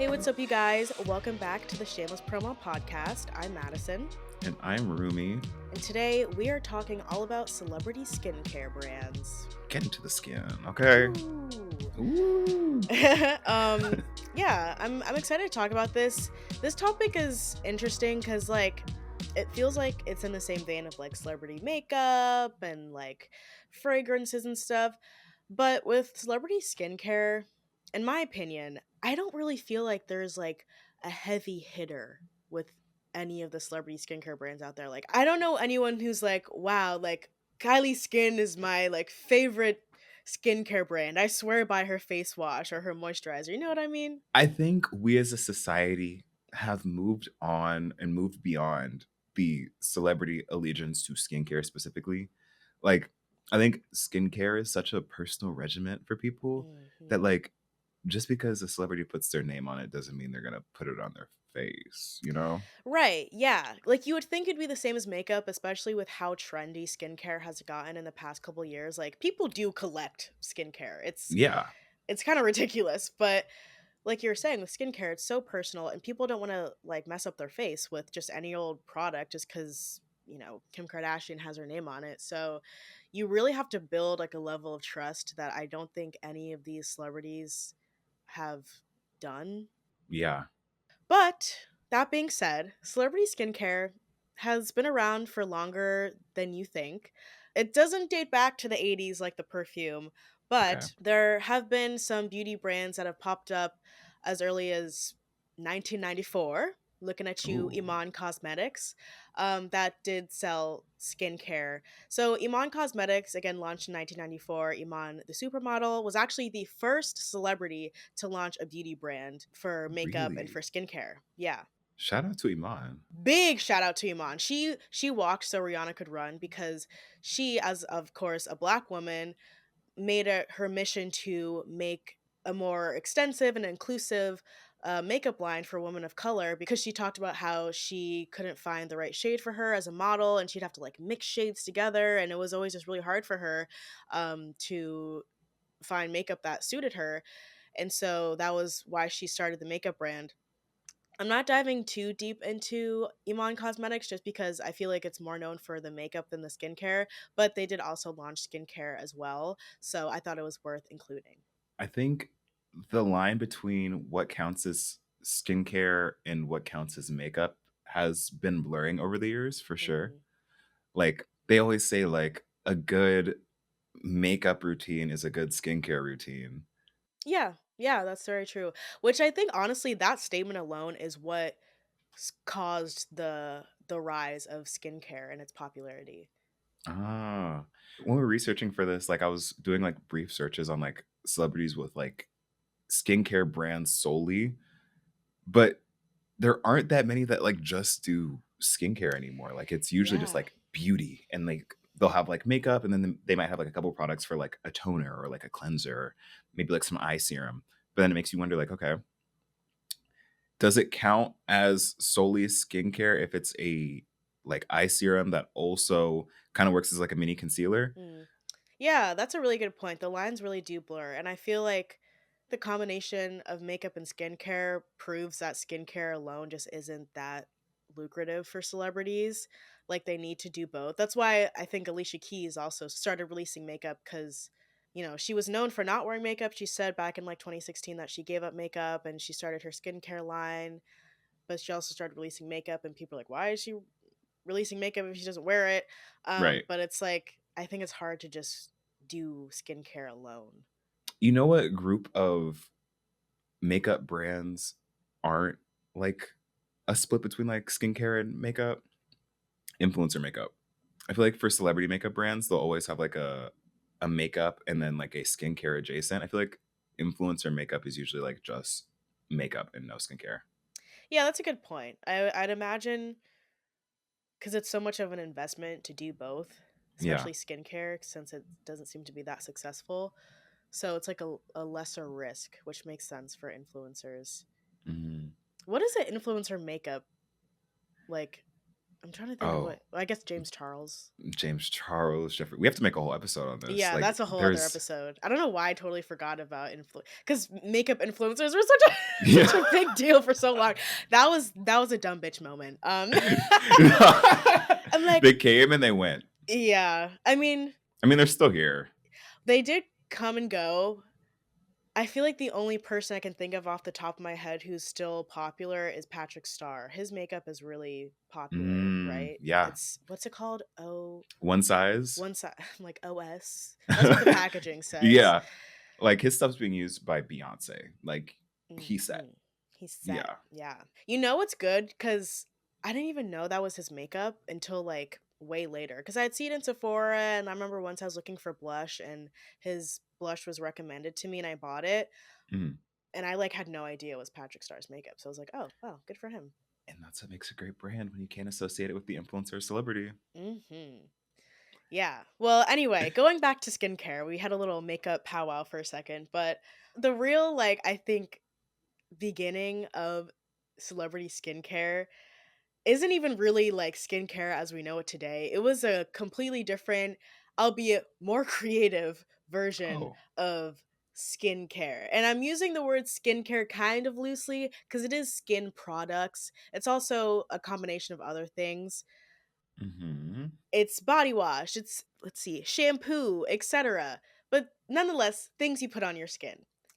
Hey, what's up, you guys? Welcome back to the Shameless Promo podcast. I'm Madison, And I'm Rumi. and today we are talking all about celebrity skincare brands. Get into the skin, okay? Ooh. Ooh. Yeah, I'm excited to talk about this. This topic is interesting because it feels like it's in the same vein of like celebrity makeup and like fragrances and stuff. But with celebrity skincare, in my opinion, I don't really feel like there's like a heavy hitter with any of the celebrity skincare brands out there. Like I don't know anyone who's like, wow, like Kylie Skin is my like favorite skincare brand. I swear by her face wash or her moisturizer. You know what I mean? I think we as a society have moved on and moved beyond the celebrity allegiance to skincare specifically. Like, I think skincare is such a personal regimen for people that, Hmm. like, just because a celebrity puts their name on it doesn't mean they're going to put it on their face, you know? Right, yeah. Like you would think it'd be the same as makeup, especially with how trendy skincare has gotten in the past couple years. Like people do collect skincare. Yeah. It's kind of ridiculous, but like you were saying with skincare, it's so personal and people don't want to like mess up their face with just any old product just cuz Kim Kardashian has her name on it. So you really have to build like a level of trust that I don't think any of these celebrities have done. Yeah. But that being said, celebrity skincare has been around for longer than you think. It doesn't date back to the 80s like the perfume, Okay. but there have been some beauty brands that have popped up as early as 1994. Looking at you, Ooh. Iman Cosmetics, that did sell skincare. So Iman Cosmetics, again, launched in 1994. Iman, the supermodel, was actually the first celebrity to launch a beauty brand for makeup and Really? for skincare. Yeah. Shout out to Iman. Big shout out to Iman. She walked so Rihanna could run because she, as of course a black woman, made it her mission to make a more extensive and inclusive makeup line for women of color because she talked about how she couldn't find the right shade for her as a model and she'd have to like mix shades together and it was always just really hard for her to find makeup that suited her. And so that was why she started the makeup brand. I'm not diving too deep into Iman Cosmetics just because I feel like it's more known for the makeup than the skincare, but they did also launch skincare as well. So I thought it was worth including. I think the line between what counts as skincare and what counts as makeup has been blurring over the years for sure. Hmm. Like they always say like a good makeup routine is a good skincare routine. Yeah, yeah, that's very true. Which I think honestly, that statement alone is what caused the rise of skincare and its popularity. Ah. When we were researching for this, like I was doing like brief searches on like celebrities with like skincare brands solely, but there aren't that many that like just do skincare anymore. Like it's usually just Yeah. like beauty and like they'll have like makeup and then they might have like a couple products for like a toner or like a cleanser, maybe like some eye serum. But then it makes you wonder like, okay, does it count as solely skincare if it's a like eye serum that also kind of works as like a mini concealer? Mm. Yeah, that's a really good point. The lines really do blur. And I feel like the combination of makeup and skincare proves that skincare alone just isn't that lucrative for celebrities. Like they need to do both. That's why I think Alicia Keys also started releasing makeup because, she was known for not wearing makeup. She said back in like 2016 that she gave up makeup and she started her skincare line, but she also started releasing makeup and people are like, why is she releasing makeup if she doesn't wear it? Right. But it's like I think it's hard to just do skincare alone. You know what group of makeup brands aren't like a split between like skincare and makeup? Influencer makeup. I feel like for celebrity makeup brands, they'll always have like a makeup and then like a skincare adjacent. I feel like influencer makeup is usually like just makeup and no skincare. Yeah, that's a good point. I'd imagine because it's so much of an investment to do both, Yeah. especially skincare, since it doesn't seem to be that successful. So it's like a lesser risk, which makes sense for influencers. Mhm. What is an influencer makeup like? I'm trying to think of Oh, what. Well, I guess James Charles. James Charles, Jeffrey. We have to make a whole episode on this. Yeah, Like, that's a whole other there's episode. I don't know why I totally forgot about because makeup influencers were such a yeah. such a big deal for so long. That was a dumb bitch moment. I'm like, They came and they went. yeah. I mean, I mean, they're still here. they did come and go. I feel like the only person I can think of off the top of my head who's still popular is Patrick Starr. His makeup is really popular, right? Yeah. It's what's it called? Oh, One size. one side. I'm like OS. That's what the packaging says. Yeah. Like his stuff's being used by Beyonce. Like he said. Hmm. He's set. Yeah. Yeah. You know what's good? Because I didn't even know that was his makeup until like way later. Because I had seen it in Sephora, and I remember once I was looking for blush, and his blush was recommended to me, and I bought it. Mhm. And I like had no idea it was Patrick Starr's makeup. So I was like, oh, wow, good for him. And that's what makes a great brand when you can't associate it with the influencer or celebrity. Hmm. Yeah. Well, anyway, going back to skincare, we had a little makeup powwow for a second, but the real, like, I think, beginning of celebrity skincare isn't even really like skincare as we know it today. It was a completely different, albeit more creative version Oh. of skincare. And I'm using the word skincare kind of loosely because it is skin products. It's also a combination of other things. Hmm. It's body wash, it's let's see, shampoo, etc. But nonetheless, things you put on your skin.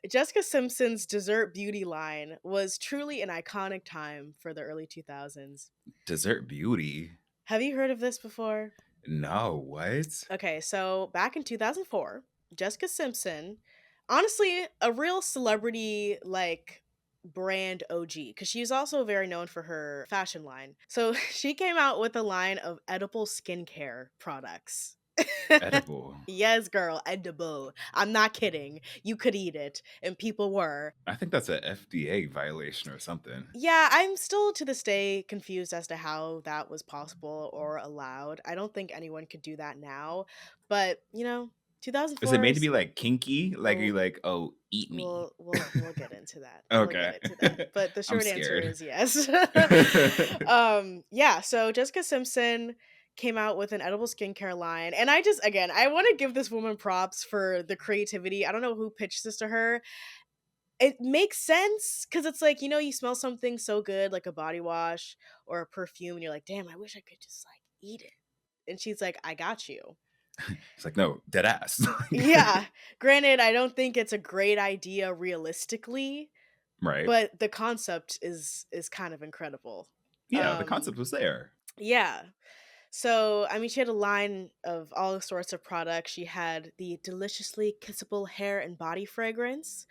Jessica Simpson's dessert beauty line was truly an iconic time for the early 2000s. Dessert beauty. Have you heard of this before? No, what? Okay, so back in 2004, Jessica Simpson, honestly, a real celebrity like brand OG, because she's also very known for her fashion line. So she came out with a line of edible skincare products. Edible. Yes, girl, edible. I'm not kidding. You could eat it, and people were. I think that's a FDA violation or something. Yeah, I'm still to this day confused as to how that was possible or allowed. I don't think anyone could do that now, but Is it 2004 made to is be like kinky? Like are you oh, like, oh, eat me? we'll get into that. We'll get Okay. into that. But the I'm short answer scared. is yes. Yeah, so Jessica Simpson came out with an edible skincare line, and I just again, I want to give this woman props for the creativity. I don't know who pitched this to her. It makes sense because it's like, you smell something so good, like a body wash or a perfume, and you're like, damn, I wish I could just like eat it. And she's like, I got you. It's like, no, dead ass. Yeah. Granted, I don't think it's a great idea realistically, Right. but the concept is kind of incredible. Yeah, the Um, concept was there. yeah. So, I mean, she had a line of all sorts of products. She had the deliciously kissable hair and body fragrance.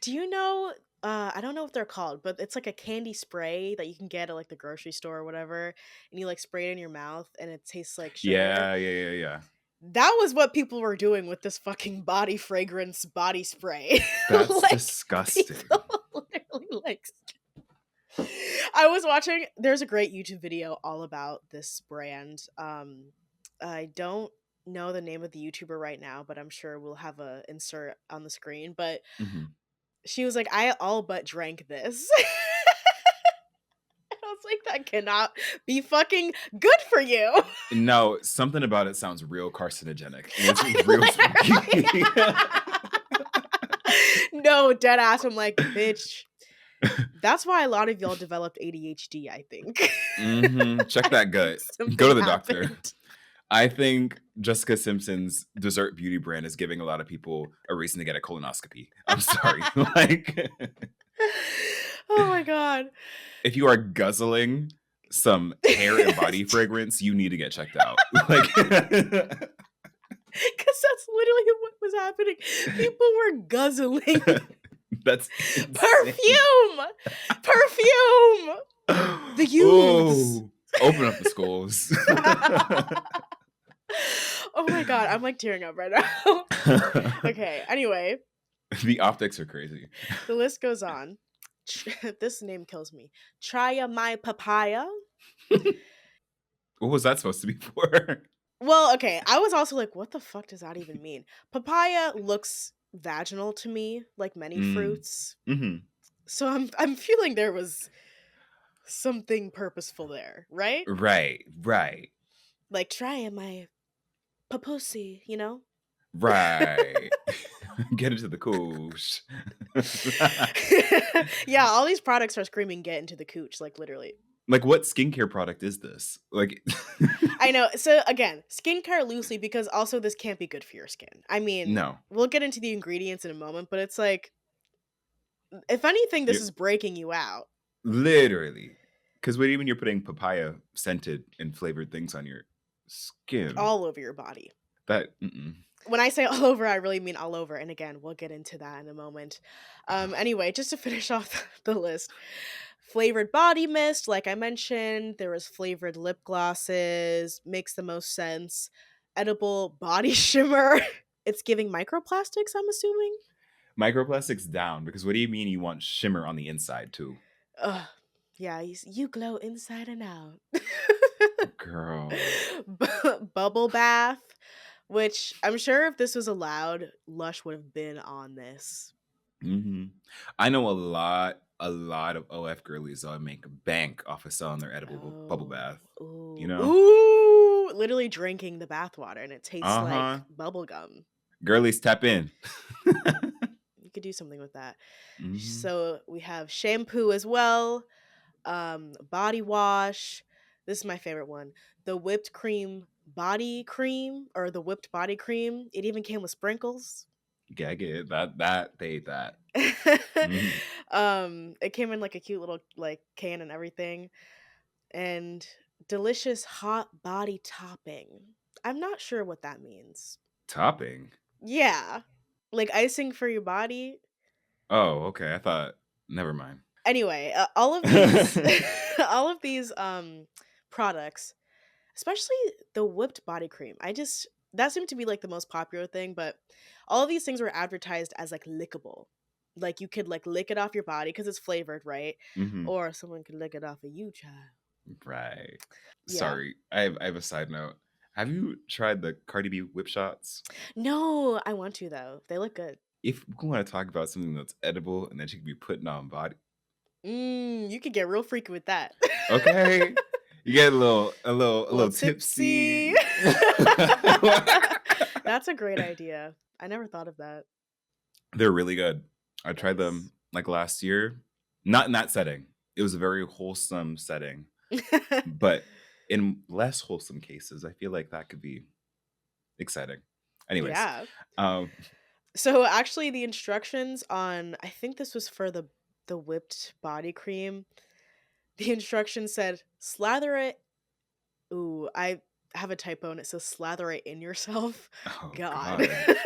Do you know I don't know what they're called, but it's like a candy spray that you can get at like the grocery store or whatever, and you like spray it in your mouth and it tastes like sugar. Yeah, yeah, yeah, yeah. That was what people were doing with this fucking body fragrance body spray. That's Like people disgusting. literally like I was watching there's a great YouTube video all about this brand. I don't know the name of the YouTuber right now, but I'm sure we'll have a insert on the screen, but Hmm. she was like, I all but drank this. I was like, that cannot be fucking good for you. No, something about it sounds real carcinogenic, and it's real spooky. I literally no, dead ass. I'm like, bitch. That's why a lot of y'all developed ADHD, I think. Check I that think gut. Go something to the doctor. happened. I think Jessica Simpson's dessert beauty brand is giving a lot of people a reason to get a colonoscopy. I'm sorry. Like, Oh my god. if you are guzzling some hair and body fragrance, you need to get checked out. Like, Because that's literally what was happening. People were guzzling that's insane. perfume. Perfume. The youths. Oh, open up the schools. Oh my god, I'm like tearing up right now. Okay, anyway, The optics are crazy. the list goes on. This name kills me. Try my papaya. What was that supposed to be for? Well, okay, I was also like, what the fuck does that even mean? Papaya looks vaginal to me, like many Mm. fruits. Hmm. So I'm feeling there was something purposeful there, right? Right, right, Like try my papussy, you know? right. Get into the cooch. Yeah, all these products are screaming get into the cooch, like literally. Like, what skincare product is this? Like I know. So again, skincare loosely because also this can't be good for your skin. I mean, No, we'll get into the ingredients in a moment, but it's like if anything, this you is breaking you out literally. Because what even you're putting papaya scented and flavored things on your skin, all over your body. that mm-mm. When I say all over, I really mean all over. And again, we'll get into that in a moment. Anyway, just to finish off the list, flavored body mist, like I mentioned, there was flavored lip glosses, makes the most sense. Edible body shimmer. It's giving microplastics, I'm assuming. Microplastics down, because what do you mean you want shimmer on the inside too? Ugh. Yeah, you glow inside and out. Girl. Bubble bath, which I'm sure if this was allowed, Lush would have been on this. Mhm. I know a lot of OF girlies that make bank off of selling their edible bubble Oh, bath, you ooh, know? ooh! Literally drinking the bathwater, and it tastes like Uh-huh. bubble gum. Girlies tap in. You could do something with that. Mhm. So we have shampoo as well, body wash. This is my favorite one. The whipped cream body cream or the whipped body cream. It even came with sprinkles. Yeah, I get it. That they ate that. Mhm. It came in like a cute little like can and everything. And delicious hot body topping. I'm not sure what that means. Topping? Yeah. Like icing for your body. Oh, okay. I thought never mind. Anyway, all of these all of these products, especially the whipped body cream. I just that seemed to be like the most popular thing, but all of these things were advertised as like lickable. Like you could like lick it off your body because it's flavored, right? Mhm. Or someone could lick it off of you, child. Right. Yeah. Sorry. I have a side note. Have you tried the Cardi B whip shots? No, I want to though. They look good. If we want to talk about something that's edible and that you can be putting on body, You could get real freaky with that. okay, you get a A little little tipsy. tipsy. That's a great idea. I never thought of that. They're really good. I tried Nice. them like last year, not in that setting. It was a very wholesome setting, but in less wholesome cases, I feel like that could be exciting. Anyways, Yeah. um, So actually the instructions on I think this was for the whipped body cream. The instructions said slather it. Ooh, I have a typo and it says slather it in yourself. oh God. god.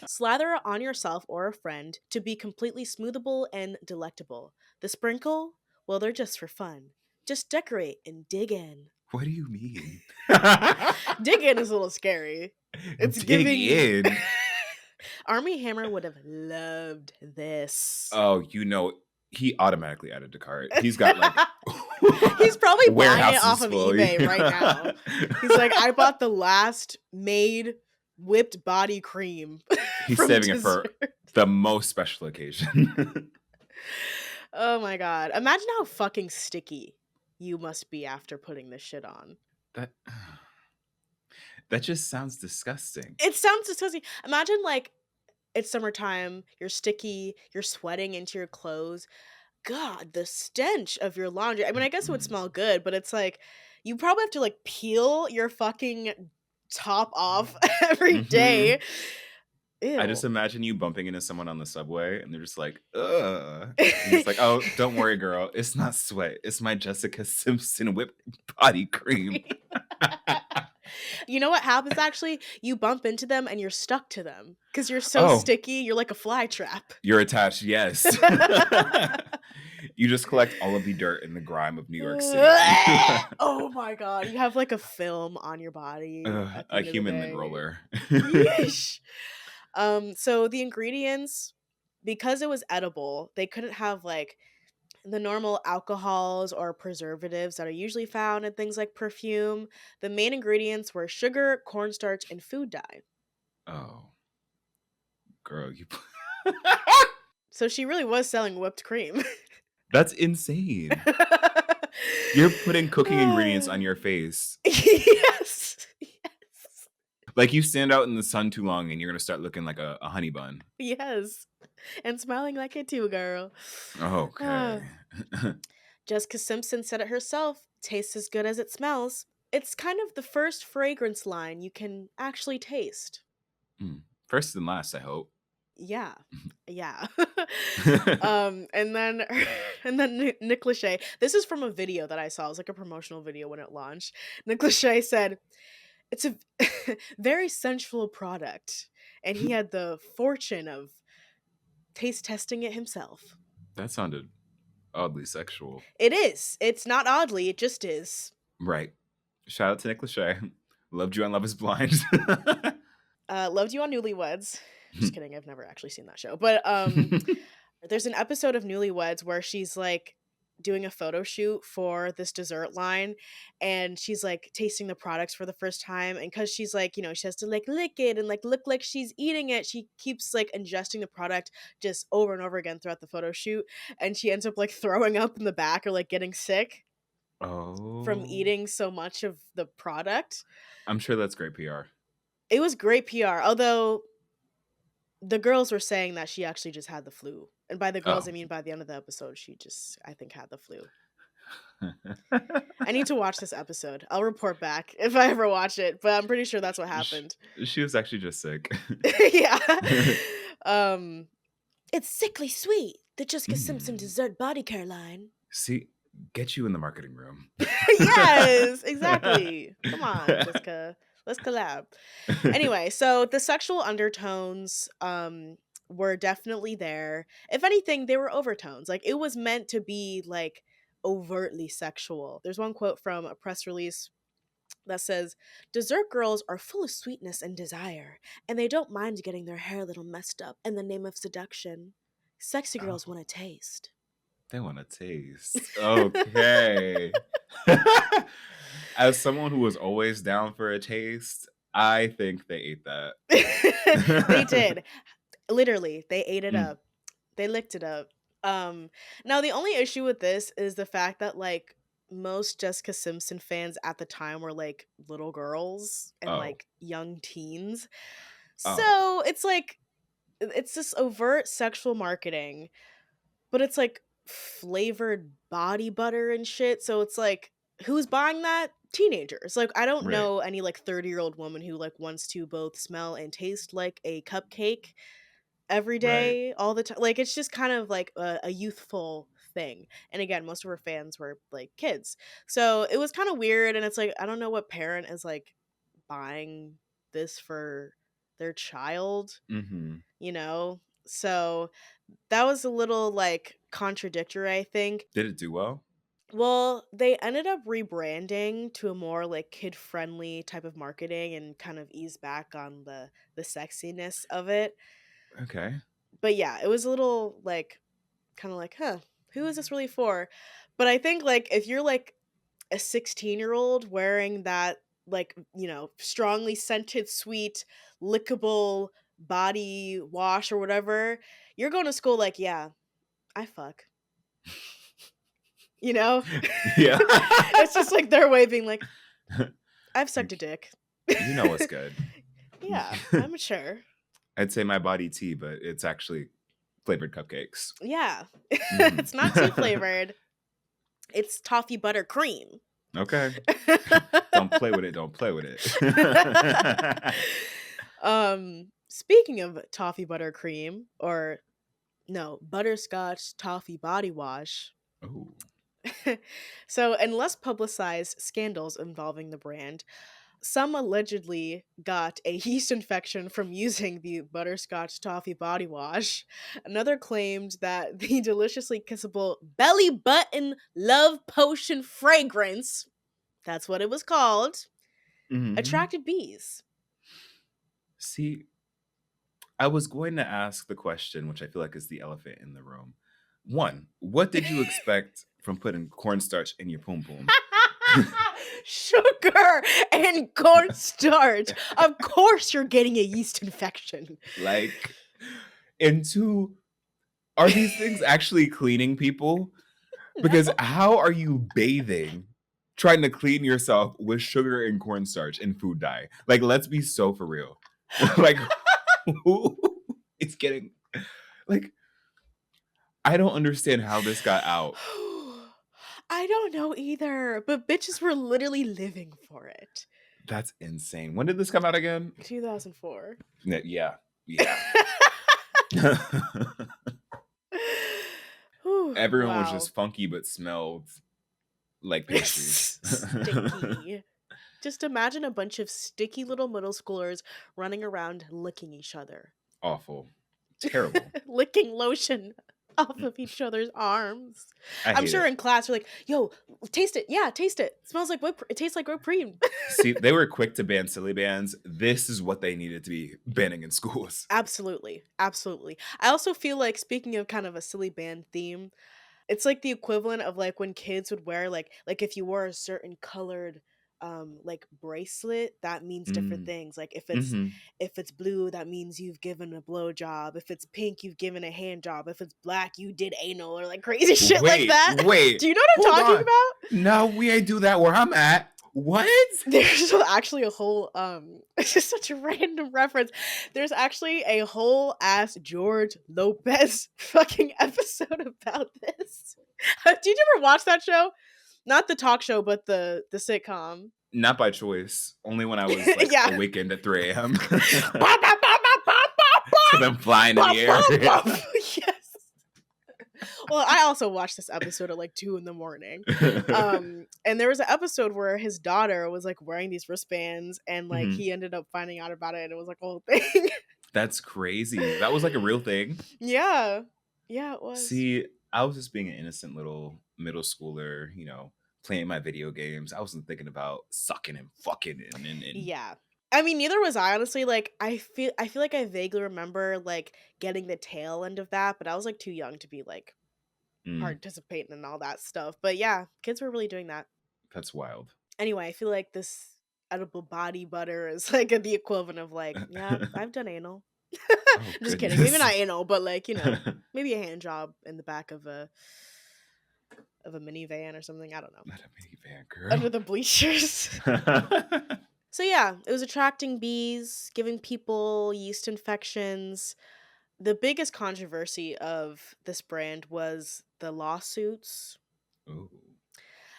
Slather it on yourself or a friend to be completely smoothable and delectable. The sprinkle, well, they're just for fun. Just decorate and dig in. What do you mean? Dig in is a little scary. It's Dig giving. in. Army Hammer would have loved this. Oh, he automatically added to cart. He's got like He's probably buying it off warehouses of full. eBay right now. He's like, I bought the last made whipped body cream He's from saving it for dessert. the most special occasion. Oh my god. Imagine how fucking sticky you must be after putting this shit on. that that just sounds disgusting. It sounds disgusting. Imagine like it's summertime, you're sticky, you're sweating into your clothes. God, the stench of your laundry. I mean, I guess it would Mm. smell good, but it's like you probably have to like peel your fucking top off every day. Mhm. I just Ew. imagine you bumping into someone on the subway and they're just like, "Ugh." And it's like, "Oh, don't worry, girl. It's not sweat. It's my Jessica Simpson whipped body cream." You know what happens actually? You bump into them and you're stuck to them because you're so Oh, sticky. You're like a fly trap. you're attached, yes. You just collect all of the dirt and the grime of New York City. Oh my god. You have like a film on your body at the A end of the human lint day. roller. Yeesh. So the ingredients, because it was edible, they couldn't have like the normal alcohols or preservatives that are usually found in things like perfume. The main ingredients were sugar, cornstarch, and food dye. Oh, girl, you So she really was selling whipped cream. That's insane. You're putting cooking ingredients on your face. Yes. Yes. Like, you stand out in the sun too long and you're gonna start looking like a honey bun. Yes. And smiling like it too, girl. Ah. Okay. Jessica Simpson said it herself, tastes as good as it smells. It's kind of the first fragrance line you can actually taste. Mm. First and last, I hope. Yeah. Yeah. And then and then Nick Lachey. This is from a video that I saw. It was like a promotional video when it launched. Nick Lachey said, "It's a very sensual product." And he had the fortune of taste testing it himself. That sounded oddly sexual. It is. It's not oddly, it just is. Right. Shout out to Nick Lachey. Loved you on Love is Blind. Loved you on Newlyweds. Just kidding, I've never actually seen that show. But there's an episode of Newlyweds where she's like doing a photo shoot for this dessert line, and she's like tasting the products for the first time, and because she's like, she has to like lick it and like look like she's eating it, she keeps like ingesting the product just over and over again throughout the photo shoot, and she ends up like throwing up in the back or like getting sick from Oh. eating so much of the product. I'm sure that's great PR. It was great PR, although the girls were saying that she actually just had the flu. And by the girls, I Oh. mean by the end of the episode, she just, I think, had the flu. I need to watch this episode. I'll report back if I ever watch it, but I'm pretty sure that's what Sh- happened. she was actually just sick. Yeah. Um, it's sickly sweet. The Jessica Simpson Mm. dessert body care line. See, get you in the marketing room. Yes, exactly. Come on, Jessica. Let's collab. Anyway, so the sexual undertones were definitely there. If anything, they were overtones. Like it was meant to be like overtly sexual. There's one quote from a press release that says, "Dessert girls are full of sweetness and desire, and they don't mind getting their hair a little messed up in the name of seduction. Sexy girls Oh, want to taste." they want to taste. Okay. As someone who was always down for a taste, I think they ate that. They did. Literally, they ate it Mm. up. They licked it up. Um, Now the only issue with this is the fact that like most Jessica Simpson fans at the time were like little girls and Oh. like young teens. Oh. So it's like it's this overt sexual marketing, but it's like flavored body butter and shit. So it's like who's buying that? Teenagers. Like I don't Right. know any like 30-year-old woman who like wants to both smell and taste like a cupcake every Right. day, all the time. Like it's just kind of like a youthful thing. And again, most of her fans were like kids. So it was kind of weird. And it's like, I don't know what parent is like buying this for their child, Mm-hmm. you know? So that was a little like contradictory, I think. Did it do well? Well, they ended up rebranding to a more like kid-friendly type of marketing and kind of ease back on the sexiness of it. Okay. But yeah, it was a little like kind of like, huh, who is this really for? But I think like if you're like a 16-year-old wearing that like, strongly scented, sweet, lickable body wash or whatever, you're going to school like, yeah, I fuck. You know? Yeah. It's just like their way of being like, I've sucked a Like, dick. you know what's good. Yeah, I'm mature. I'd say my body tea, but it's actually flavored cupcakes. Yeah. Mhm. It's not tea flavored. It's toffee butter cream. Okay. Don't play with it. Don't play with it. Speaking of toffee butter cream, or no, butterscotch toffee body wash. Oh. So, in less publicized scandals involving the brand, some allegedly got a yeast infection from using the butterscotch toffee body wash. Another claimed that the deliciously kissable belly button love potion fragrance, that's what it was called, Hmm. attracted bees. See, I was going to ask the question, which I feel like is the elephant in the room. One, what did you expect from putting cornstarch in your poom poom? Sugar and cornstarch. Of course, you're getting a yeast infection. Like, and two, are these things actually cleaning people? No. Because how are you bathing, trying to clean yourself with sugar and cornstarch and food dye? Like, let's be so for real. Like, who is getting like? I don't understand how this got out. I don't know either, but bitches were literally living for it. That's insane. When did this come out again? 2004. Yeah, yeah. Whew, Everyone was wow. just funky but smelled like pastries. Sticky. Just imagine a bunch of sticky little middle schoolers running around licking each other. Awful. Terrible. Licking lotion off of each other's arms. I I'm hate sure it. in class we're like, "Yo, taste it. Yeah, taste it. Smells like it tastes like whipped cream." See, they were quick to ban silly bands. This is what they needed to be banning in schools. Absolutely. Absolutely. I also feel like, speaking of kind of a silly band theme, it's like the equivalent of like when kids would wear like if you wore a certain colored like bracelet, that means different Mm. things. Like Mhm. if it's blue, that means you've given a blow job. If it's pink, you've given a hand job. If it's black, you did anal or like crazy shit like Wait, that. wait, Do you know what I'm hold talking on. about? No, we ain't do that where I'm at. What? There's actually a whole it's just such a random reference. There's actually a whole ass George Lopez fucking episode about this. Did you ever watch that show? Not the talk show, but the sitcom. Not by choice. Only when I was like Yeah. awakened at 3 a.m. Bop, bop, bop, bop, bop, to bop, them flying in bop, the air. bop, bop, bop. Yes. Well, I also watched this episode at like 2 in the morning. And there was an episode where his daughter was like wearing these wristbands and like Mhm. he ended up finding out about it and it was like a whole thing. That's crazy. That was like a real thing. Yeah. Yeah, it was. See, I was just being an innocent little middle schooler, playing my video games. I wasn't thinking about sucking and fucking and Yeah. I mean, neither was I, honestly. Like, I feel like I vaguely remember like getting the tail end of that, but I was like too young to be like mm, participating in all that stuff. But yeah, kids were really doing that. that's wild. Anyway, I feel like this edible body butter is like the equivalent of like, yeah, I've done anal. Oh I'm just kidding. Maybe goodness. not anal, but like, maybe a hand job in the back of a minivan or something. I don't know. Not a minivan, Under girl. the bleachers. So yeah, it was attracting bees, giving people yeast infections. The biggest controversy of this brand was the lawsuits. Ooh.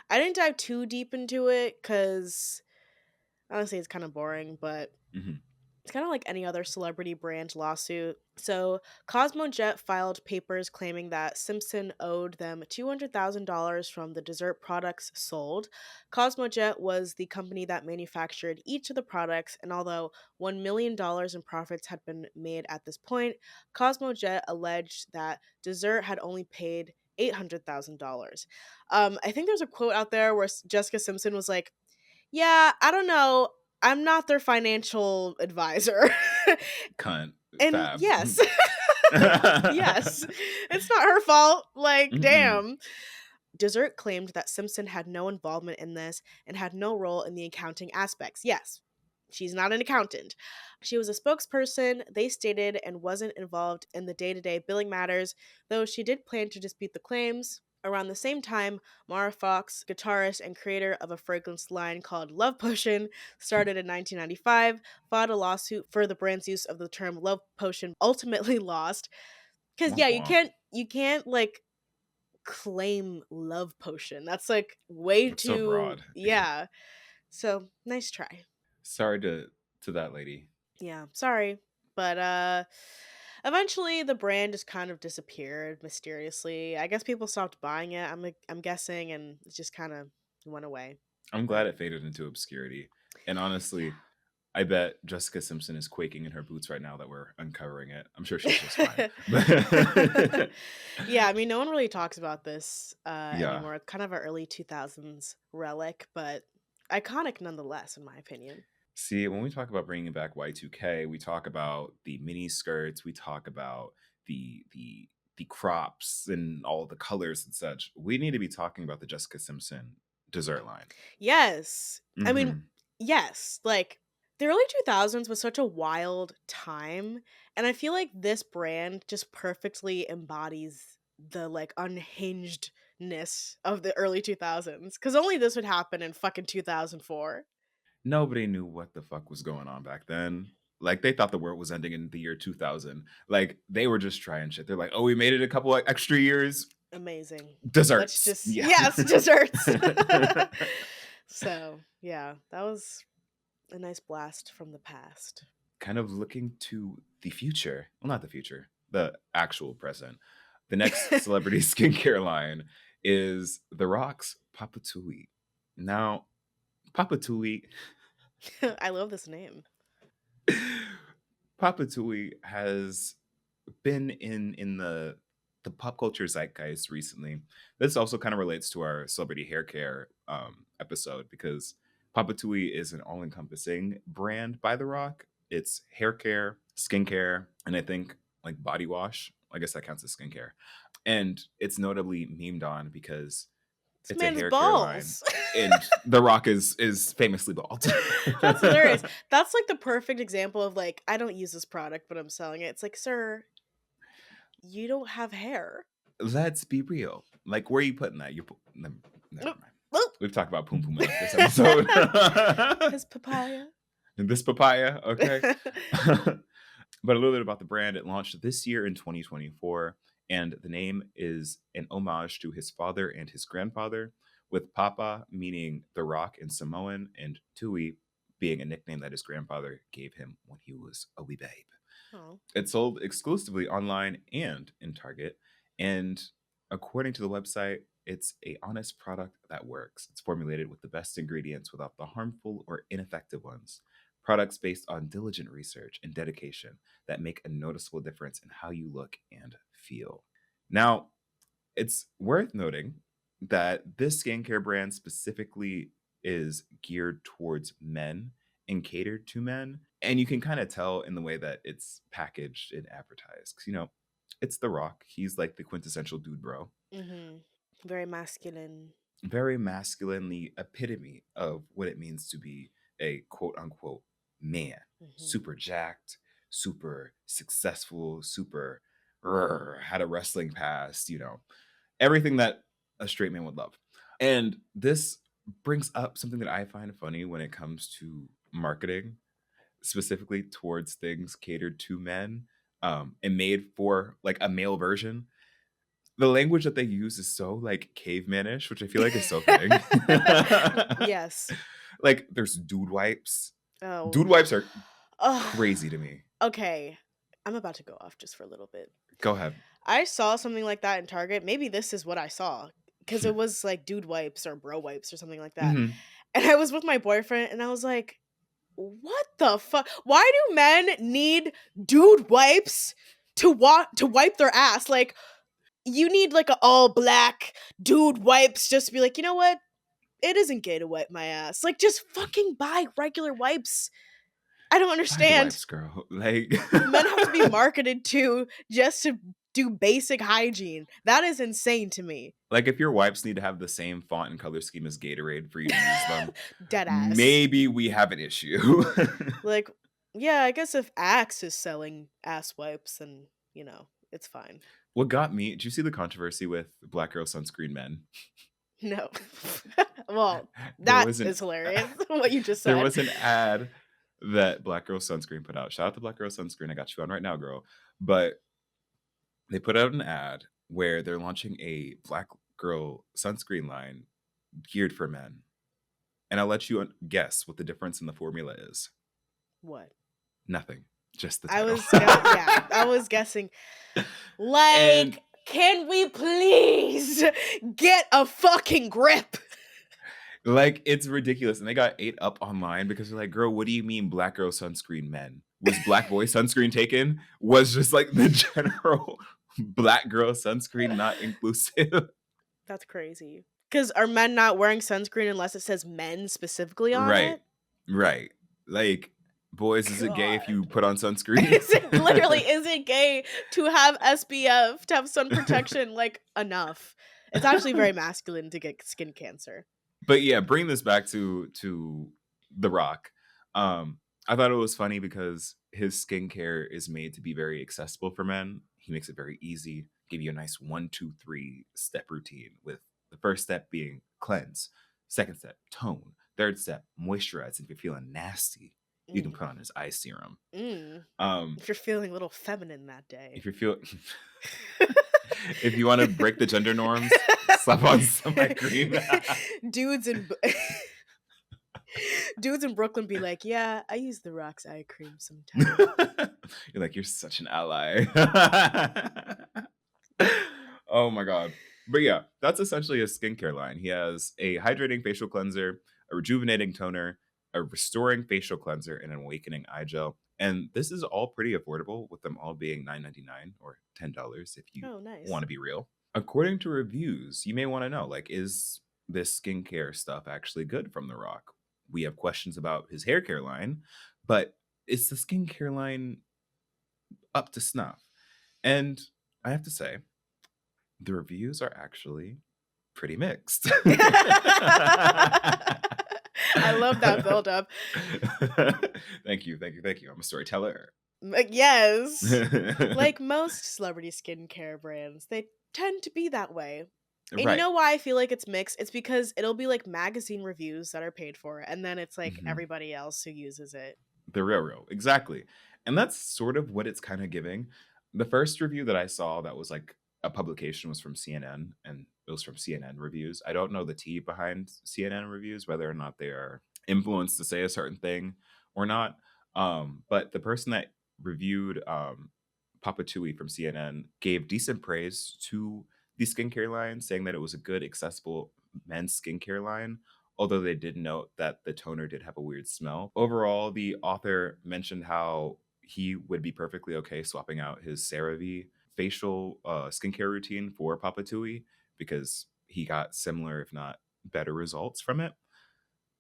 I didn't dive too deep into it because honestly, it's kind of boring, but Mhm. it's kind of like any other celebrity brand lawsuit. So, Cosmojet filed papers claiming that Simpson owed them $200,000 from the dessert products sold. Cosmojet was the company that manufactured each of the products, and although $1 million in profits had been made at this point, Cosmojet alleged that dessert had only paid $800,000. I think there's a quote out there where Jessica Simpson was like, yeah, I don't know. I'm not their financial advisor. Cunt. And Fab. yes. Yes. It's not her fault. Like, Mm-mm. damn. Dessert claimed that Simpson had no involvement in this and had no role in the accounting aspects. Yes, she's not an accountant. She was a spokesperson, they stated, and wasn't involved in the day to day billing matters, though she did plan to dispute the claims. Around the same time, Mara Fox, guitarist and creator of a fragrance line called Love Potion, started in 1995, filed a lawsuit for the brand's use of the term Love Potion, ultimately lost. Because yeah, Womp womp. you can't like claim Love Potion. That's like way It's so too, broad. yeah. So nice try. Sorry to that lady. Yeah, sorry. But eventually the brand just kind of disappeared mysteriously. I guess people stopped buying it. I'm guessing, and it just kind of went away. I'm glad it Um faded into obscurity. And yeah. honestly, I bet Jessica Simpson is quaking in her boots right now that we're uncovering it. I'm sure she's just fine. But Yeah, I mean no one really talks about this yeah. anymore. It's kind of an early 2000s relic, but iconic nonetheless in my opinion. See, when we talk about bringing back Y2K, we talk about the mini skirts, we talk about the crops and all the colors and such. We need to be talking about the Jessica Simpson dessert line. Yes. I mean, Mhm. yes, like the early 2000s was such a wild time, and I feel like this brand just perfectly embodies the like unhinged ness of the early 2000s, because only this would happen in fucking 2004. Nobody knew what the fuck was going on back then. Like they thought the world was ending in the year 2000. Like they were just trying shit. They're like, "Oh, we made it a couple like extra years. Amazing. Let's Desserts." just, Yeah. yes, desserts. So, yeah, that was a nice blast from the past. Kind of looking to the future. Well, not the future, the actual present. The next celebrity skincare line is The Rock's Papa Tui. Now, Papa Tui I love this name. Papa Tui has been in the pop culture zeitgeist recently. This also kind of relates to our celebrity hair care episode because Papa Tui is an all-encompassing brand by The Rock. It's hair care, skincare, and I think like body wash. I guess that counts as skincare. And it's notably memed on because This it's a man's hair care line balls. and The Rock is famously bald. That's hilarious. That's like the perfect example of like, I don't use this product, but I'm selling it. It's like, sir, you don't have hair. Let's be real. Like, where are you putting that? Never Nope. mind. Nope. We've talked about poom poom enough this episode. His papaya. And this papaya, okay. But a little bit about the brand. It launched this year in 2024, and the name is an homage to his father and his grandfather, with Papa meaning the rock in Samoan, and Tui being a nickname that his grandfather gave him when he was a wee babe. Oh. It's sold exclusively online and in Target. And according to the website, it's a honest product that works. It's formulated with the best ingredients without the harmful or ineffective ones. Products based on diligent research and dedication that make a noticeable difference in how you look and feel. Now, it's worth noting that this skincare brand specifically is geared towards men and catered to men. And you can kind of tell in the way that it's packaged and advertised. 'Cause, it's The Rock. He's like the quintessential dude bro. Mm-hmm. Very masculine. Very masculine, the epitome of what it means to be a quote unquote man. Mm-hmm. Super jacked, super successful, super had a wrestling past, everything that a straight man would love. And this brings up something that I find funny when it comes to marketing, specifically towards things catered to men and made for like a male version. The language that they use is so like cavemanish, which I feel like is so fitting. Yes. Like there's dude wipes. Oh. Dude wipes are Ugh. crazy to me. Okay. I'm about to go off just for a little bit. Go ahead. I saw something like that in Target. Maybe this is what I saw because it was like dude wipes or bro wipes or something like that. Mhm. And I was with my boyfriend and I was like, what the fuck? Why do men need dude wipes to wipe their ass? Like, you need like a all black dude wipes just to be like, you know what? It isn't gay to wipe my ass. Like, just fucking buy regular wipes. I don't Buy the understand. wipes, girl. Like Men have to be marketed to just to do basic hygiene. That is insane to me. like if your wipes need to have the same font and color scheme as Gatorade for you to use them, Dead ass. maybe we have an issue. Like, yeah, I guess if Axe is selling ass wipes, then, it's fine. What got me, did you see the controversy with Black Girl Sunscreen Men? No. Well, There that was an is hilarious, what you just there said. was an ad that Black Girl Sunscreen put out. Shout out to Black Girl Sunscreen. I got you on right now, girl. But they put out an ad where they're launching a Black Girl Sunscreen line geared for men. And I'll let you guess what the difference in the formula is. What? Nothing. Just the I title. was, yeah, I was guessing. And Like, can we please get a fucking grip? like it's ridiculous. And they got ate up online because they're like, girl, what do you mean Black Girl Sunscreen Men? Was Black Boy Sunscreen taken? Was just like the general Black Girl Sunscreen not inclusive? That's crazy. Because are men not wearing sunscreen unless it says men specifically on Right. it? Right. Like, boys, is it gay if you God. put on sunscreen? Is it gay to have SPF, to have sun protection? Like, enough. It's actually very masculine to get skin cancer. But yeah, bring this back to The Rock. I thought it was funny because his skincare is made to be very accessible for men. He makes it very easy, give you a nice 1, 2, 3 step routine, with the first step being cleanse, second step, tone, third step, moisturize. If you're feeling nasty, you can Mm. put on his eye serum. Mm. Um, If you're feeling a little feminine that if day. you feel if you want to break the gender norms, slap on some eye cream. dudes in dudes in Brooklyn be like, "Yeah, I use the Rock's eye cream sometimes." You're like, you're such an ally. Oh my god. But yeah, that's essentially a skincare line. He has a hydrating facial cleanser, a rejuvenating toner, a restoring facial cleanser, and an awakening eye gel. And this is all pretty affordable, with them all being $9.99 or $10 if you Oh, want nice. to be real. According to reviews, you may want to know, like, is this skincare stuff actually good from The Rock? We have questions about his hair care line, but is the skincare line up to snuff? And I have to say, the reviews are actually pretty mixed. I love that buildup. Thank you, thank you, thank you. I'm a storyteller. Yes. Like most celebrity skincare brands, they tend to be that way. And you Right. know why I feel like it's mixed? It's because it'll be like magazine reviews that are paid for, and then it's like Mhm. everybody else who uses it. The real, exactly. And that's sort of what it's kind of giving. The first review that I saw that was like a publication was from CNN, and it was from CNN reviews. I don't know the tea behind CNN reviews, whether or not they are influenced to say a certain thing or not. But the person that reviewed Papa Tui from CNN gave decent praise to the skincare line, saying that it was a good, accessible men's skincare line, although they did note that the toner did have a weird smell. Overall, the author mentioned how he would be perfectly okay swapping out his CeraVe facial skincare routine for Papa Tui, because he got similar, if not better, results from it,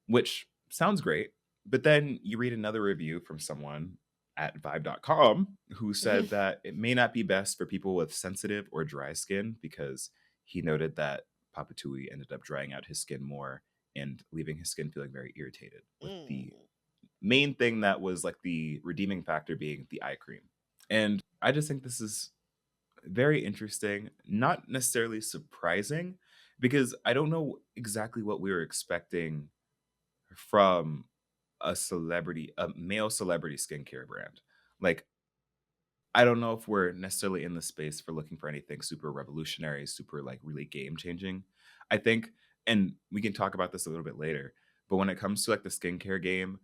which sounds great. But then you read another review from someone at vibe.com who said that it may not be best for people with sensitive or dry skin, because he noted that Papa Tui ended up drying out his skin more and leaving his skin feeling very irritated, with the Mm. main thing that was like the redeeming factor being the eye cream. And I just think this is very interesting, not necessarily surprising, because I don't know exactly what we were expecting from a male celebrity skincare brand. Like, I don't know if we're necessarily in the space for looking for anything super revolutionary, super like really game changing. I think, and we can talk about this a little bit later, but when it comes to like the skincare game,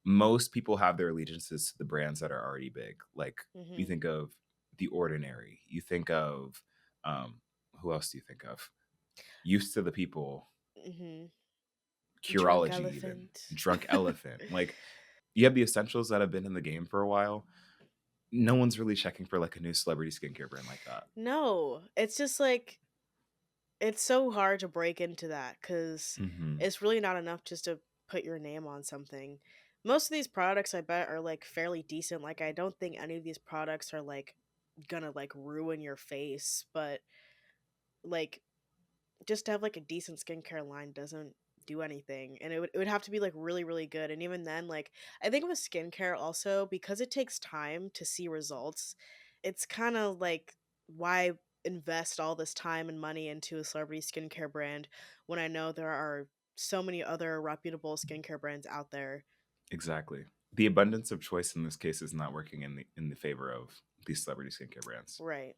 most people have their allegiances to the brands that are already big. Like, you Hmm. think of The Ordinary, you think of, um, who else do you think of? Used to the People, Hmm. Drunk Curology, even elephant. Drunk Elephant. Like, you have the essentials that have been in the game for a while. No one's really checking for like a new celebrity skincare brand like that. No, it's just like it's so hard to break into that because Hmm. it's really not enough just to put your name on something. Most of these products, I bet, are like fairly decent. Like, I don't think any of these products are like gonna like ruin your face, but like just to have like a decent skincare line doesn't do anything, and it would have to be like really really good. And even then, like, I think with skincare also, because it takes time to see results, it's kind of like, why invest all this time and money into a celebrity skincare brand when I know there are so many other reputable skincare brands out there. Exactly. The abundance of choice in this case is not working in the favor of these celebrity skincare brands. Right.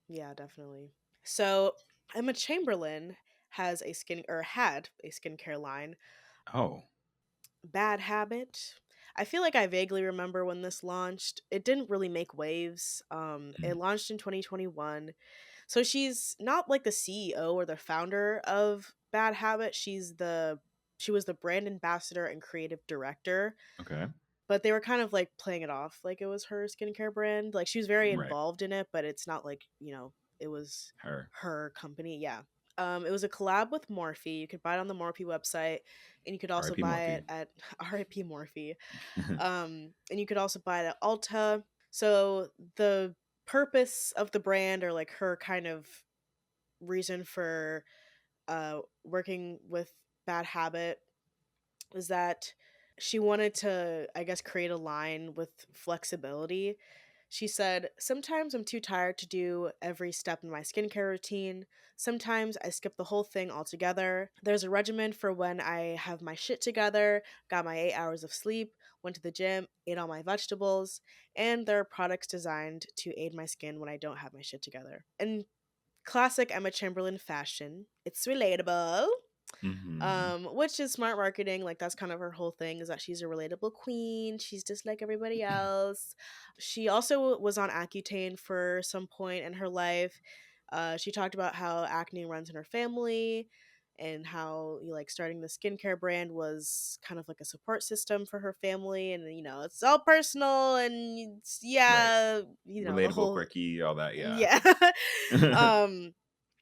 Yeah, definitely. So Emma Chamberlain has a skin or had a skincare line, Oh. Bad Habit. I feel like I vaguely remember when this launched. It didn't really make waves. It Mm. launched in 2021. So she's not like the CEO or the founder of Bad Habit. She was the brand ambassador and creative director, Okay. but they were kind of like playing it off like it was her skincare brand. Like, she was very Right. involved in it, but it's not like, it was Her. her company. Yeah. It was a collab with Morphe. You could buy it on the Morphe website, and you could also R.I.P. buy it Morphe. at RIP Morphe. And you could also buy it at Ulta. So the purpose of the brand, or like her kind of reason for working with Bad Habit, was that she wanted to, I guess, create a line with flexibility. She said, "Sometimes I'm too tired to do every step in my skincare routine. Sometimes I skip the whole thing altogether. There's a regimen for when I have my shit together, got my 8 hours of sleep, went to the gym, ate all my vegetables, and there are products designed to aid my skin when I don't have my shit together." And classic Emma Chamberlain fashion, it's relatable. Mm-hmm. Which is smart marketing. Like that's kind of her whole thing, is that she's a relatable queen. She's just like everybody else. She also was on Accutane for some point in her life. She talked about how acne runs in her family, and how like starting the skincare brand was kind of like a support system for her family, and it's all personal, and Right. yeah, the Relatable, whole quirky, all that. Yeah. yeah. um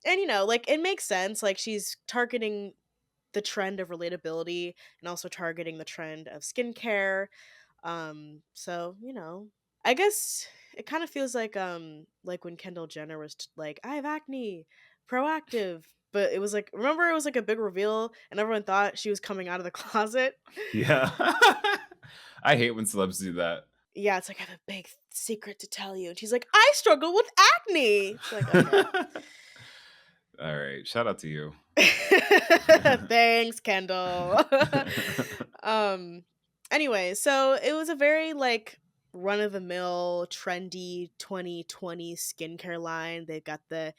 and like it makes sense, like she's targeting the trend of relatability and also targeting the trend of skincare. So, I guess it kind of feels like when Kendall Jenner was like, "I have acne, proactive." But it was like, remember, it was like a big reveal and everyone thought she was coming out of the closet. Yeah. I hate when celebs do that. Yeah, it's like, "I have a big secret to tell you." And she's like, "I struggle with acne." It's like, okay. All right. Shout out to you. Thanks, Kendall. um anyway, so it was a very like run of the mill trendy 2020 skincare line. They've got the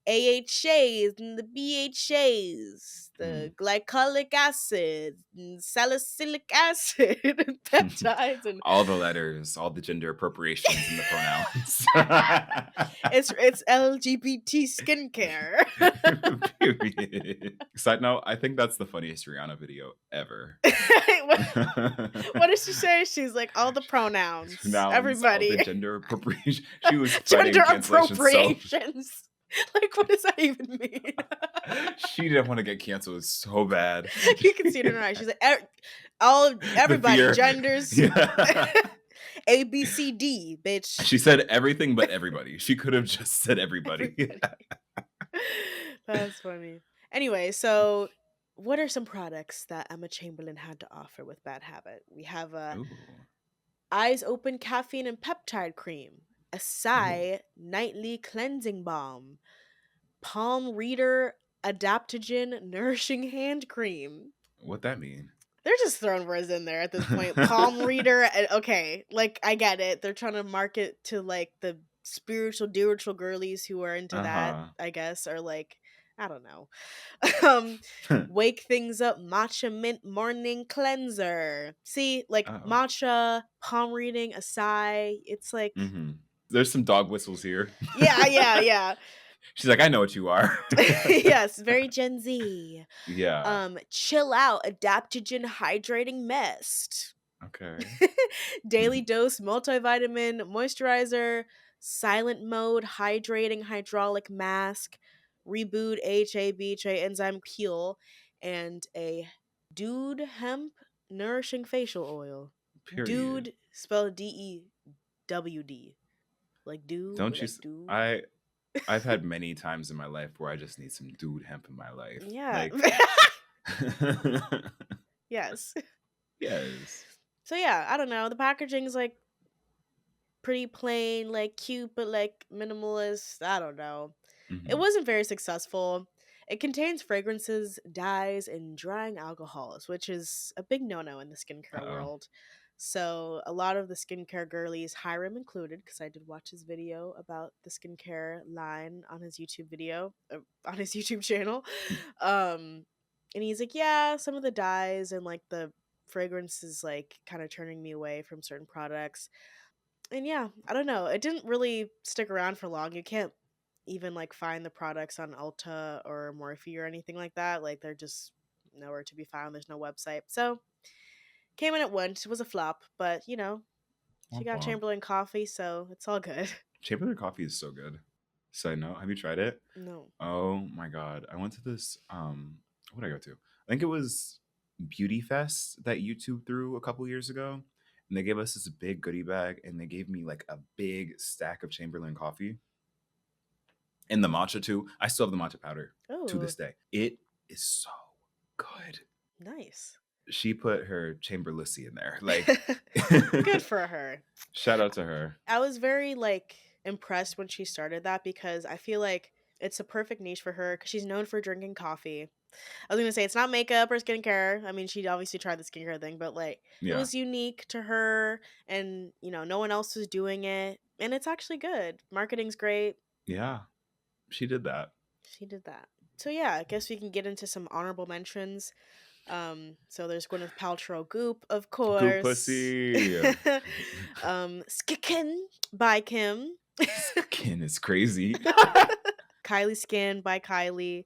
AHAs and the BHAs, the Mhm. glycolic acid and salicylic acid and peptides, and All the letters, all the gender appropriations and the pronouns. it's LGBT skincare. Period. Side note, I think that's the funniest Rihanna video ever. what, what did she say? She's like, all the pronouns, Nouns, all the everybody. gender appropriation. She was Gender fighting cancellation so appropriations. Like, what does that even mean? she didn't want to get canceled so bad. You can see it in her eyes. She's like, all The everybody, fear. genders, Yeah. A, B, C, D, bitch. She said everything but everybody. She could have just said everybody. Everybody. That's funny. Anyway, so what are some products that Emma Chamberlain had to offer with Bad Habit? We have a Ooh. Eyes Open Caffeine and Peptide Cream, Ooh. Acai Nightly Cleansing Balm, Palm Reader Adaptogen Nourishing Hand Cream. What that mean? They're just throwing words in there at this point. Palm Reader, okay, like I get it. They're trying to market to like the spiritual girlies who are into that, Uh-huh. I guess, or like I don't know. um Wake Things Up Matcha Mint Morning Cleanser. See, like Oh. matcha, palm reading, acai, it's like Mhm. There's some dog whistles here. yeah, yeah, yeah. She's like, "I know what you are." Yes, very Gen Z. Yeah. Chill Out Adaptogen Hydrating Mist. Okay. Daily Dose Multivitamin Moisturizer, Silent Mode Hydrating Hydraulic Mask, Reboot AHA BHA Enzyme Peel, and a Dude Hemp Nourishing Facial Oil. Period. Dude spelled DEWD. Like dude, but Don't you like s dude. I've had many times in my life where I just need some dude hemp in my life. Yeah. Like Yes. Yes. So yeah, I don't know. The packaging's like pretty plain, like cute, but like minimalist. I don't know. It Mhm. wasn't very successful. It contains fragrances, dyes, and drying alcohols, which is a big no no in the skincare Uh-oh. world. So, a lot of the skincare girlies, Hiram included, because I did watch his video about the skincare line on his YouTube video, on his YouTube channel. Um, and he's like, yeah, some of the dyes and like the fragrance is like kind of turning me away from certain products. And yeah, I don't know. It didn't really stick around for long. You can't even like find the products on Ulta or Morphe or anything like that. Like they're just nowhere to be found. There's no website. So came and it went. It was a flop, but she Womp got womp. Chamberlain coffee, so it's all good. Chamberlain coffee is so good. Side note, have you tried it? No. Oh my god. I went to this what did I go to? I think it was Beauty Fest that YouTube threw a couple years ago. And they gave us this big goodie bag and they gave me like a big stack of Chamberlain coffee. And the matcha too. I still have the matcha powder to Oh, this day. It is so good. nice. she put her Chamberlassy in there. Like, Good for her. shout out to her. I was very like impressed when she started that because I feel like it's a perfect niche for her because she's known for drinking coffee. I was gonna say it's not makeup or skincare. I mean, she obviously tried the skincare thing, but like it Yeah. was unique to her, and no one else was doing it, and it's actually good. Marketing's great. Yeah. She did that. She did that. So yeah, I guess we can get into some honorable mentions. So there's Gwyneth Paltrow Goop, of Goop course. pussy. Skikin by Kim. Skin is crazy. Kylie Skin by Kylie.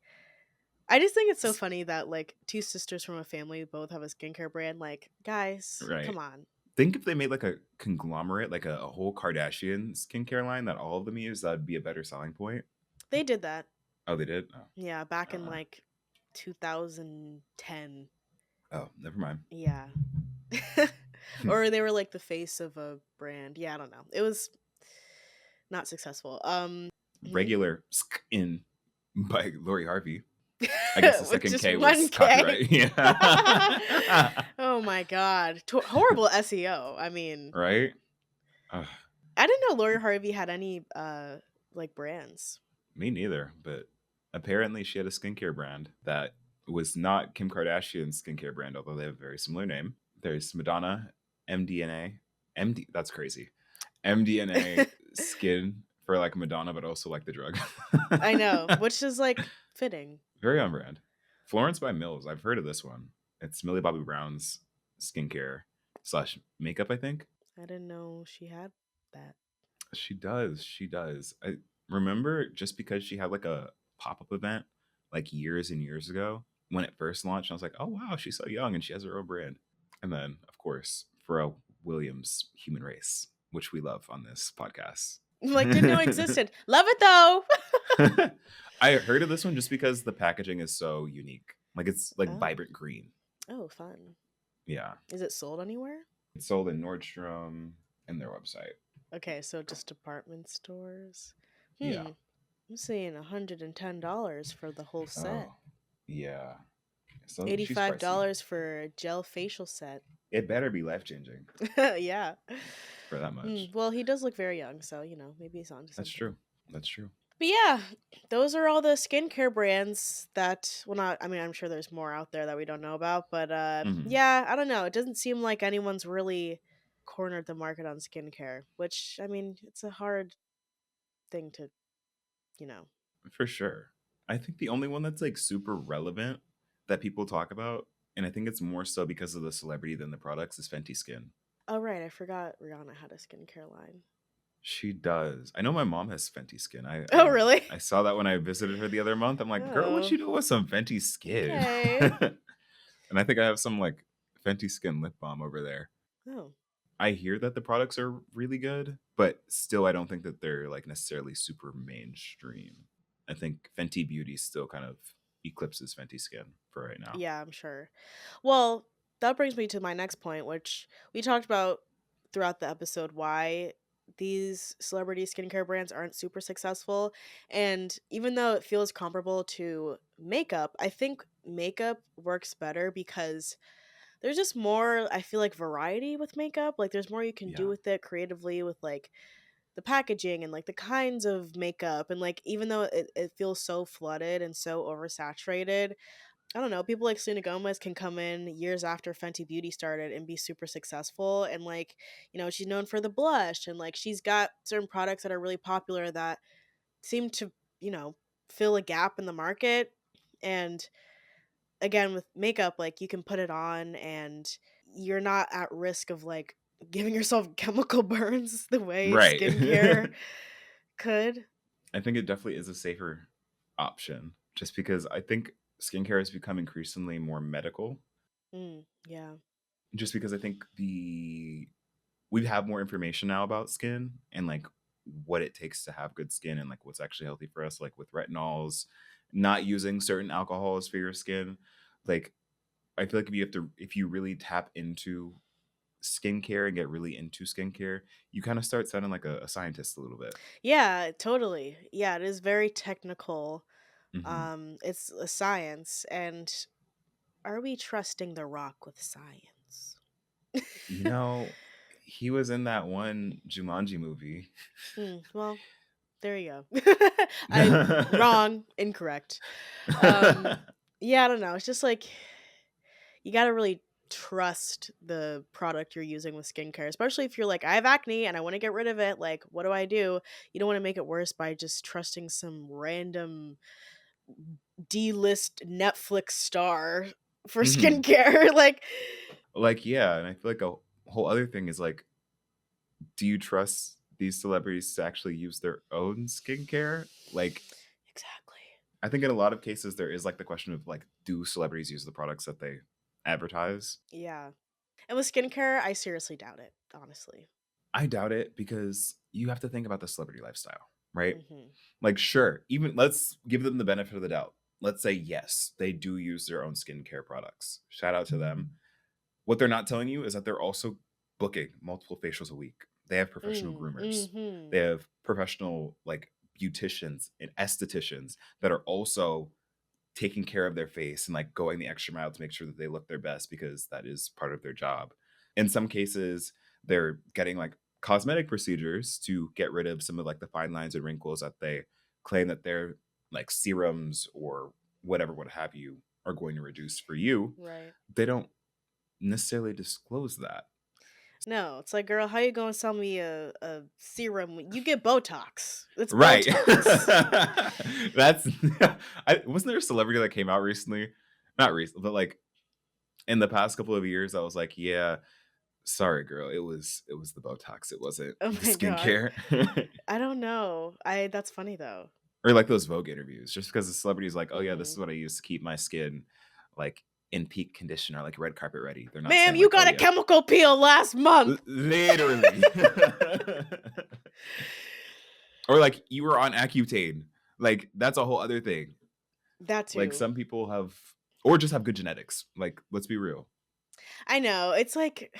I just think it's so funny that like two sisters from a family both have a skincare brand. Like, guys, Right. come on. Think if they made like a conglomerate, like a whole Kardashian skincare line that all of them use, that'd be a better selling point. They did that. Oh, they did? Yeah, back in Uh, like 2010. oh, never mind. Yeah. Or they were like the face of a brand. Yeah, I don't know. It was not successful. Mhm. Regular Skin by Lori Harvey. I guess the With second just K one was K. copyright. Yeah. Oh my god. Horrible SEO. I mean, Right? Ugh, I didn't know Lori Harvey had any like brands. me neither. But apparently, she had a skincare brand that was not Kim Kardashian's skincare brand, although they have a very similar name. There's Madonna, MDNA. MD, that's crazy. MDNA skin for like Madonna, but also like the drug. I know, which is like fitting. Very on brand. Florence by Mills. I've heard of this one. It's Millie Bobby Brown's skincare slash makeup, I think. I didn't know she had that. She does. She does. I remember just because she had like a pop up event like years and years ago when it first launched. I was like, oh, wow, she's so young and she has her own brand. And then, of course, Pharrell Williams' Human Race, which we love on this podcast. Like didn't know it existed. Love it though. I heard of this one just because the packaging is so unique. Like it's like Oh. vibrant green. Oh, fun. Yeah. Is it sold anywhere? It's sold in Nordstrom and their website. Okay, so just department stores. Yeah. I'm seeing $110 for the whole set. Oh, yeah. So she's $85 pricey. for a gel facial set. It better be life changing Yeah. for that much. Well, he does look very young, so maybe he's onto That's something. true. That's true. But yeah, those are all the skincare brands that, well, not, I mean, I'm sure there's more out there that we don't know about, but Hmm. yeah, I don't know. It doesn't seem like anyone's really cornered the market on skincare, which, I mean, it's a hard thing to, you know. For sure. I think the only one that's like super relevant that people talk about, and I think it's more so because of the celebrity than the products, is Fenty Skin. Oh, right. I forgot Rihanna had a skincare line. She does. I know my mom has Fenty Skin. I Oh, I, really? I saw that when I visited her the other month. I'm like, girl, what Oh, you doing with some Fenty Skin? okay. And I think I have some like Fenty Skin lip balm over there. Oh, I hear that the products are really good, but still, I don't think that they're like necessarily super mainstream. I think Fenty Beauty still kind of eclipses Fenty Skin for right now. yeah, I'm sure. Well, that brings me to my next point, which we talked about throughout the episode why these celebrity skincare brands aren't super successful. And even though it feels comparable to makeup, I think makeup works better because there's just more, I feel like, variety with makeup. Like, there's more you can do Yeah. with it creatively with like the packaging and like the kinds of makeup. And like, even though it feels so flooded and so oversaturated, I don't know, people like Selena Gomez can come in years after Fenty Beauty started and be super successful. And like, she's known for the blush and like she's got certain products that are really popular that seem to, you know, fill a gap in the market. And again, with makeup, like you can put it on and you're not at risk of like giving yourself chemical burns the way Right. skincare could. I think it definitely is a safer option just because I think skincare has become increasingly more medical. Yeah. Just because I think we have more information now about skin and like what it takes to have good skin and like what's actually healthy for us, like with retinols, not using certain alcohols for your skin. Like I feel like if you really tap into skincare and get really into skincare, you kind of start sounding like a scientist a little bit. Yeah, totally. Yeah, it is very technical. Hmm. It's a science, and Are we trusting The Rock with science? You know, he was in that one Jumanji movie. Well, there you go. I wrong, incorrect. Um, yeah, I don't know. It's just like you gotta really trust the product you're using with skincare, especially if you're like, I have acne and I want to get rid of it. Like, what do I do? You don't want to make it worse by just trusting some random D-list Netflix star for Mhm. skincare. Like, Like, yeah, and I feel like a whole other thing is like, do you trust these celebrities to actually use their own skincare? Like, exactly. I think in a lot of cases there is like the question of like, do celebrities use the products that they advertise? Yeah. And with skincare, I seriously doubt it, honestly. I doubt it because you have to think about the celebrity lifestyle, right? Hmm. Like, sure, even let's give them the benefit of the doubt. Let's say yes, they do use their own skincare products. Shout out to them. What they're not telling you is that they're also booking multiple facials a week. They have professional groomers. Mm-hmm. They have professional like beauticians and estheticians that are also taking care of their face and like going the extra mile to make sure that they look their best because that is part of their job. In some cases, they're getting like cosmetic procedures to get rid of some of like the fine lines and wrinkles that they claim that their like serums or whatever what have you are going to reduce for you. Right. They don't necessarily disclose that. No, it's like, girl, how you gonna sell me a serum? You get Botox. It's Right. Botox. That's wasn't there a celebrity that came out recently? Not recently, but like in the past couple of years, I was like, yeah, sorry, girl. It was the Botox. It wasn't Oh the my god. skincare. I don't know. I That's funny though. Or like those Vogue interviews, just because the celebrity is like, oh yeah, this Hmm. is what I use to keep my skin like in peak condition or like red carpet ready. They're not Ma'am, saying you like, oh got a yeah, chemical peel last month. literally. Or like you were on Accutane. Like that's a whole other thing. That Like too. some people have or just have good genetics. Like let's be real. I know. It's like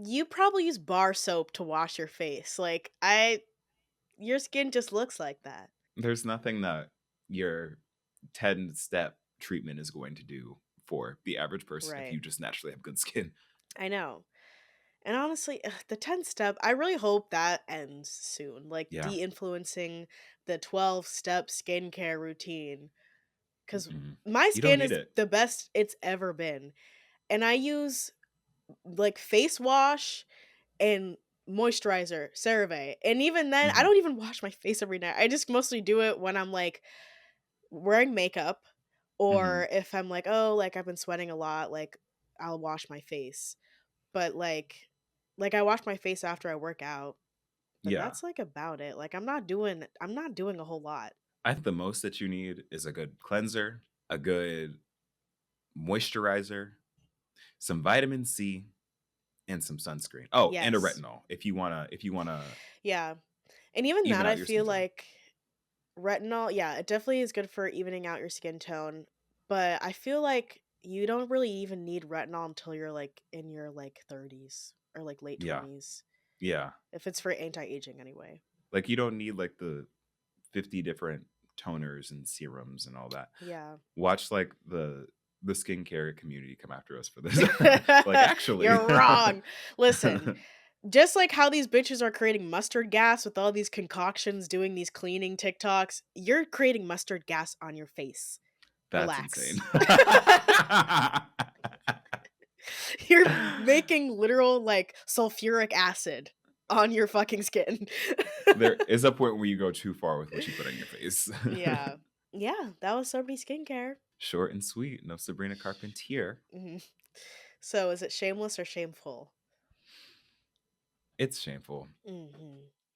you probably use bar soap to wash your face. Like I your skin just looks like that. There's nothing that your 10-step treatment is going to do for the average person if Right. you just naturally have good skin. I know. And honestly, the 10 step, I really hope that ends soon. Like Yeah. de-influencing the 12-step skincare routine cuz Mhm. my You don't skin need is it. the best it's ever been. And I use like face wash and moisturizer, CeraVe. And even then, I Mhm. don't even wash my face every night. I just mostly do it when I'm like wearing makeup Mhm. or if I'm like, oh, like I've been sweating a lot, like I'll wash my face. But like I wash my face after I work out, but Yeah. that's like about it. Like I'm not doing a whole lot. I think the most that you need is a good cleanser, a good moisturizer, some vitamin C, and some sunscreen. Oh, and a Yes. retinol if you wanna Yeah. And even even that out I your skin feel tone. like retinol, yeah, it definitely is good for evening out your skin tone, but I feel like you don't really even need retinol until you're like in your like 30s or like late Yeah. 20s Yeah. if it's for anti-aging anyway. Like you don't need like the 50 different toners and serums and all that. Yeah. Watch like the skincare community come after us for this. Like actually. You're wrong. Listen, just like how these bitches are creating mustard gas with all these concoctions doing these cleaning TikToks, you're creating mustard gas on your face. That's insane. Relax. You're making literal like sulfuric acid on your fucking skin. There is a point where you go too far with what you put on your face. Yeah. Yeah, that was somebody's skincare. Short and sweet. No Sabrina Carpentier. Mhm. So, is it shameless or shameful? It's shameful.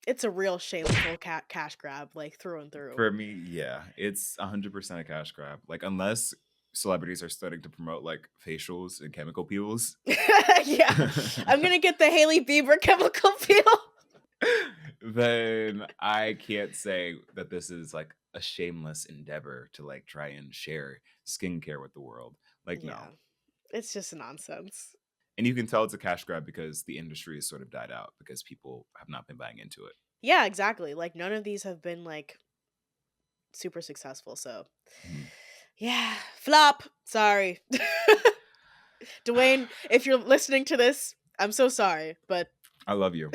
It's a real shameful cash grab, like through and through. For me, yeah, it's 100% a cash grab. Like, unless celebrities are starting to promote like facials and chemical peels, Yeah, I'm gonna get the Haley Bieber chemical peel. then I can't say that this is like a shameless endeavor to like try and share skincare with the world. Like, no. Yeah, it's just nonsense. And you can tell it's a cash grab because the industry has sort of died out because people have not been buying into it. Yeah, exactly. Like none of these have been like super successful. So Mhm. yeah, flop. Sorry. Dwayne, if you're listening to this, I'm so sorry, but I love you.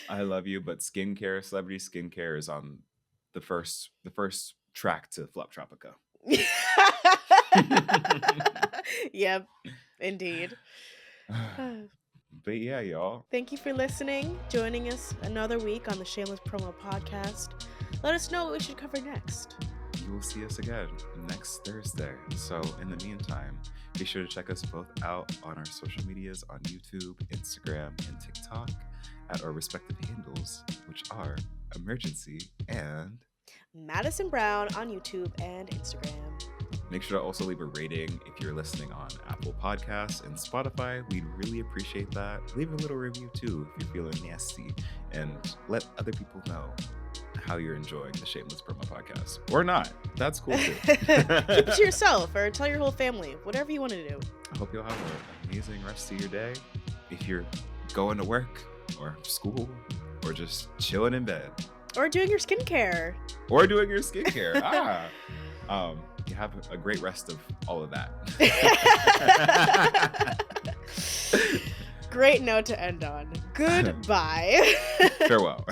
I love you, but skincare, celebrity skincare is on the first track to Flop Tropica. Yep, indeed. But yeah, y'all. Thank you for listening, joining us another week on the Shameless Promo podcast. Let us know what we should cover next. You will see us again next Thursday. So in the meantime, be sure to check us both out on our social medias on YouTube, Instagram, and TikTok at our respective handles, which are Emergency and Madison Brown on YouTube and Instagram. Make sure to also leave a rating if you're listening on Apple Podcasts and Spotify. We'd really appreciate that. Leave a little review too if you're feeling nasty, and let other people know how you're enjoying the Shameless Promo podcast. Or not. That's cool too. Keep it to yourself or tell your whole family, whatever you want to do. I hope you'll have an amazing rest of your day. If you're going to work or school or just chilling in bed. Or doing your skincare. You have a great rest of all of that. Great note to end on. Goodbye. Farewell.